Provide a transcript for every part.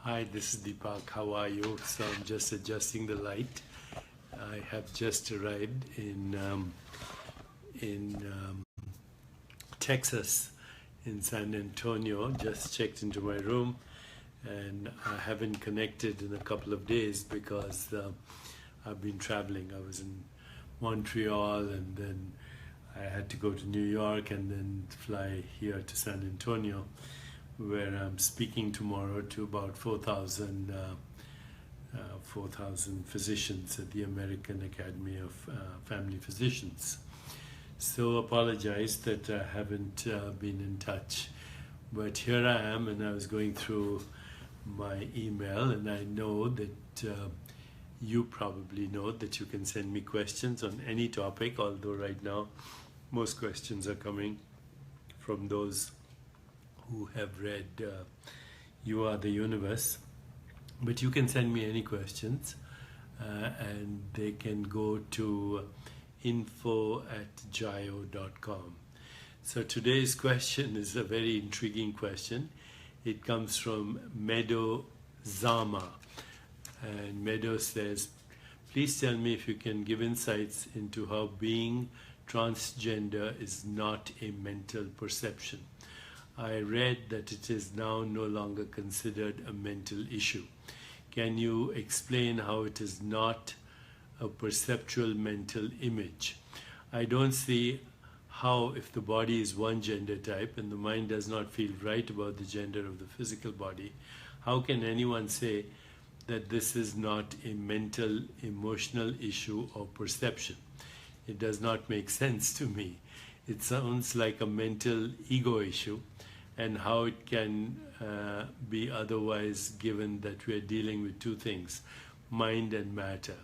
Hi, this is Deepak. How are you? So I'm just adjusting the light. I have just arrived in Texas, in San Antonio. Just checked into my room, and I haven't connected in a couple of days because I've been traveling. I was in Montreal, and then I had to go to New York, and then fly here to San Antonio, where I'm speaking tomorrow to about 4,000 physicians at the American Academy of Family Physicians. So apologize that I haven't been in touch, but here I am, and I was going through my email, and I know that you probably know that you can send me questions on any topic, although right now most questions are coming from those who have read You Are the Universe. But you can send me any questions, and they can go to info@jayo.com. So today's question is a very intriguing question. It comes from Meadow Zama. And Meadow says, please tell me if you can give insights into how being transgender is not a mental perception. I read that it is now no longer considered a mental issue. Can you explain how it is not a perceptual mental image? I don't see how, if the body is one gender type and the mind does not feel right about the gender of the physical body, how can anyone say that this is not a mental, emotional issue or perception? It does not make sense to me. It sounds like a mental ego issue, and how it can be otherwise, given that we are dealing with two things, mind and matter.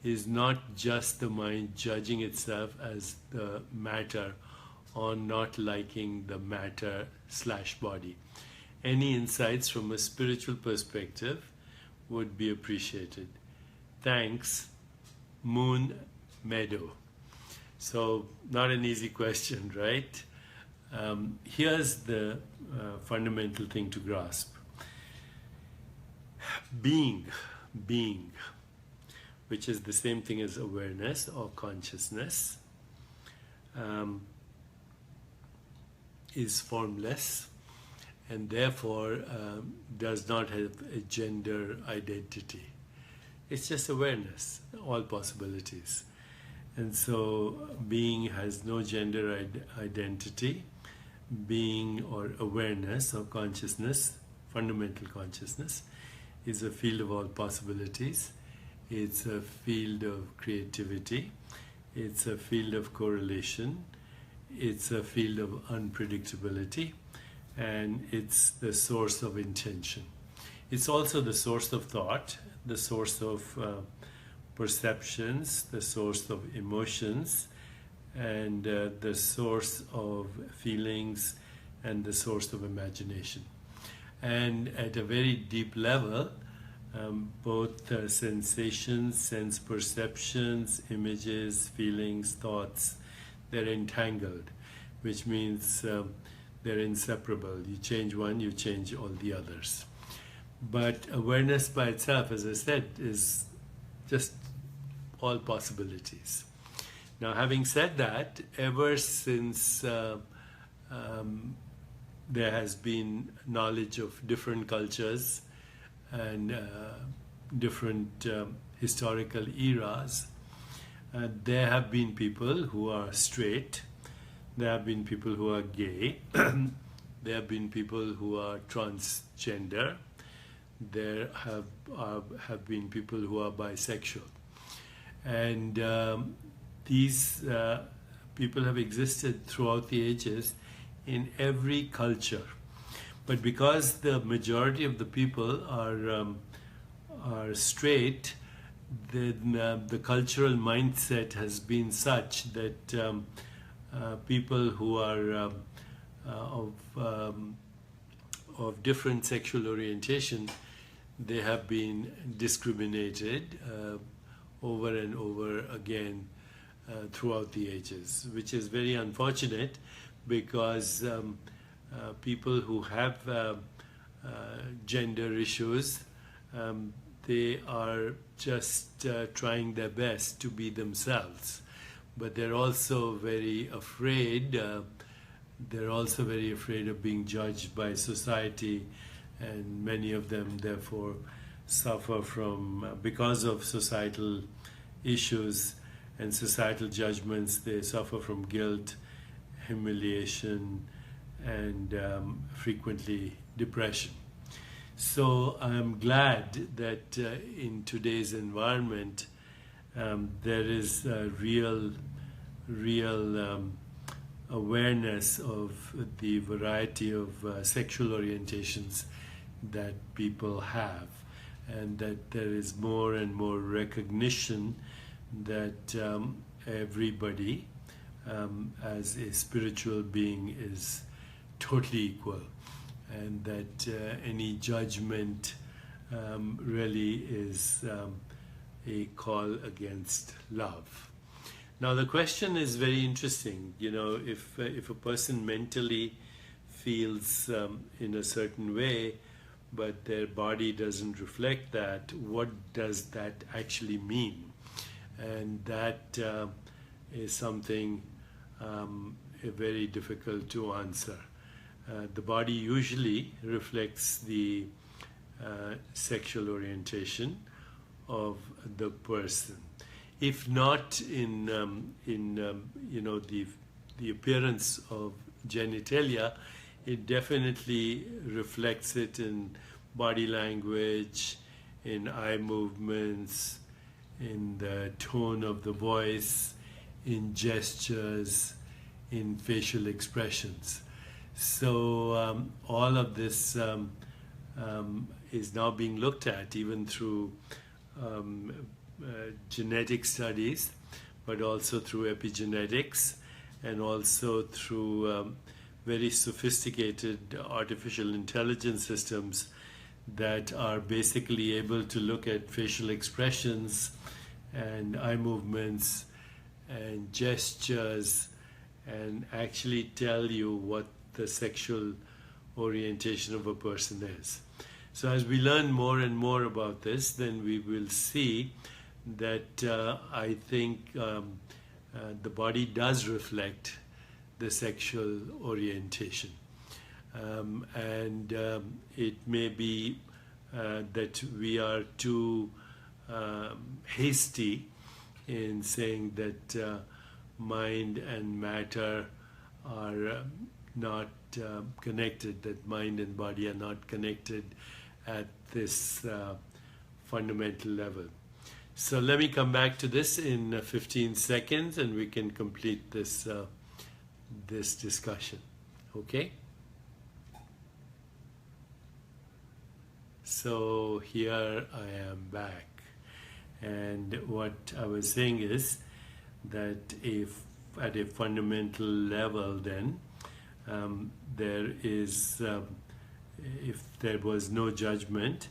Is not just the mind judging itself as the matter or not liking the matter/body. Any insights from a spiritual perspective would be appreciated. Thanks, Moon Meadow. So, not an easy question, right? Here's the fundamental thing to grasp. Being, which is the same thing as awareness or consciousness, is formless, and therefore does not have a gender identity. It's just awareness, all possibilities. And so being has no gender identity. Being or awareness or consciousness, fundamental consciousness, is a field of all possibilities. It's a field of creativity. It's a field of correlation. It's a field of unpredictability. And it's the source of intention. It's also the source of thought, the source of perceptions, the source of emotions, and the source of feelings, and the source of imagination. And at a very deep level, both sensations, sense perceptions, images, feelings, thoughts, they're entangled, which means they're inseparable. You change one, you change all the others. But awareness by itself, as I said, is just all possibilities. Now, having said that, ever since there has been knowledge of different cultures and different historical eras, there have been people who are straight, there have been people who are gay, there have been people who are transgender, there have been people who are bisexual. And these people have existed throughout the ages in every culture. But because the majority of the people are straight, then the cultural mindset has been such that people who are of different sexual orientation, they have been discriminated over and over again throughout the ages, which is very unfortunate, because people who have gender issues. They are just trying their best to be themselves, but they're also very afraid. They're also very afraid of being judged by society, and many of them therefore suffer from, because of societal issues and societal judgments, they suffer from guilt, humiliation, and frequently depression. So I'm glad that in today's environment there is a real awareness of the variety of sexual orientations that people have, and that there is more and more recognition that everybody as a spiritual being is totally equal, and that any judgment really is a call against love. Now the question is very interesting. You know, if a person mentally feels in a certain way, but their body doesn't reflect that, what does that actually mean? And that is something very difficult to answer. The body usually reflects the sexual orientation of the person. If not in the appearance of genitalia, it definitely reflects it in body language, in eye movements, in the tone of the voice, in gestures, in facial expressions. So all of this is now being looked at, even through genetic studies, but also through epigenetics, and also through very sophisticated artificial intelligence systems that are basically able to look at facial expressions and eye movements and gestures and actually tell you what the sexual orientation of a person is. So as we learn more and more about this, then we will see that I think the body does reflect the sexual orientation. And it may be that we are too hasty in saying that mind and matter are not connected, that mind and body are not connected at this fundamental level. So let me come back to this in 15 seconds and we can complete this this discussion. Okay? So here I am back, and what I was saying is that if at a fundamental level then there is if there was no judgment,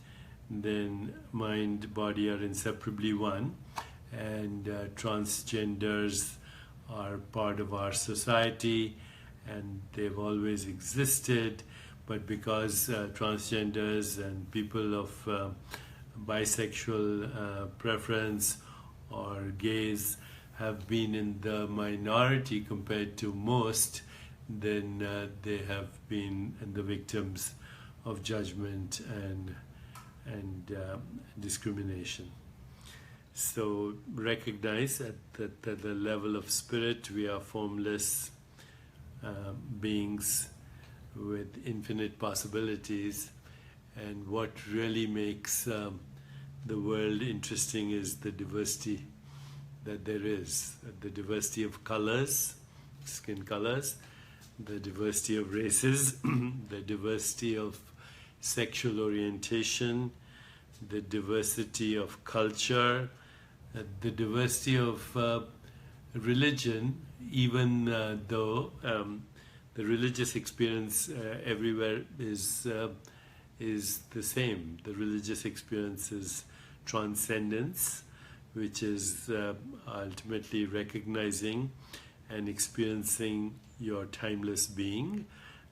then mind, body are inseparably one, and transgenders are part of our society and they've always existed, but because transgenders and people of bisexual preference or gays have been in the minority compared to most, then they have been the victims of judgment and discrimination. So recognize that at the level of spirit we are formless beings with infinite possibilities, and what really makes the world interesting is the diversity that there is, the diversity of colors, skin colors, the diversity of races, the diversity of sexual orientation, the diversity of culture, the diversity of religion, even though the religious experience everywhere is the same. The religious experience is transcendence, which is ultimately recognizing and experiencing your timeless being,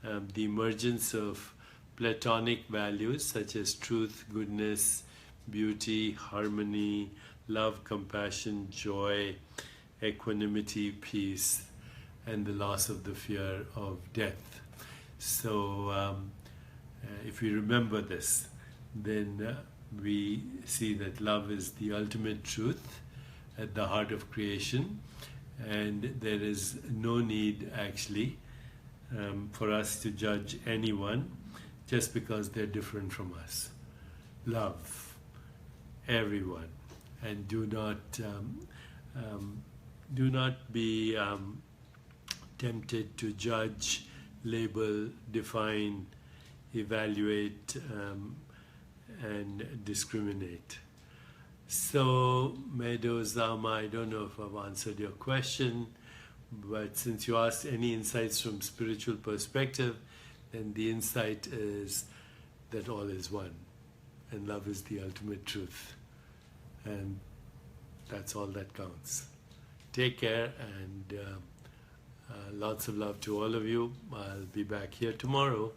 the emergence of Platonic values such as truth, goodness, beauty, harmony, love, compassion, joy, equanimity, peace, and the loss of the fear of death. So if we remember this, then we see that love is the ultimate truth at the heart of creation, and there is no need actually for us to judge anyone just because they're different from us. Love everyone, and do not be tempted to judge, label, define, evaluate, and discriminate. So, Meadow Zama, I don't know if I've answered your question, but since you asked any insights from spiritual perspective, then the insight is that all is one, and love is the ultimate truth, and that's all that counts. Take care, and lots of love to all of you. I'll be back here tomorrow.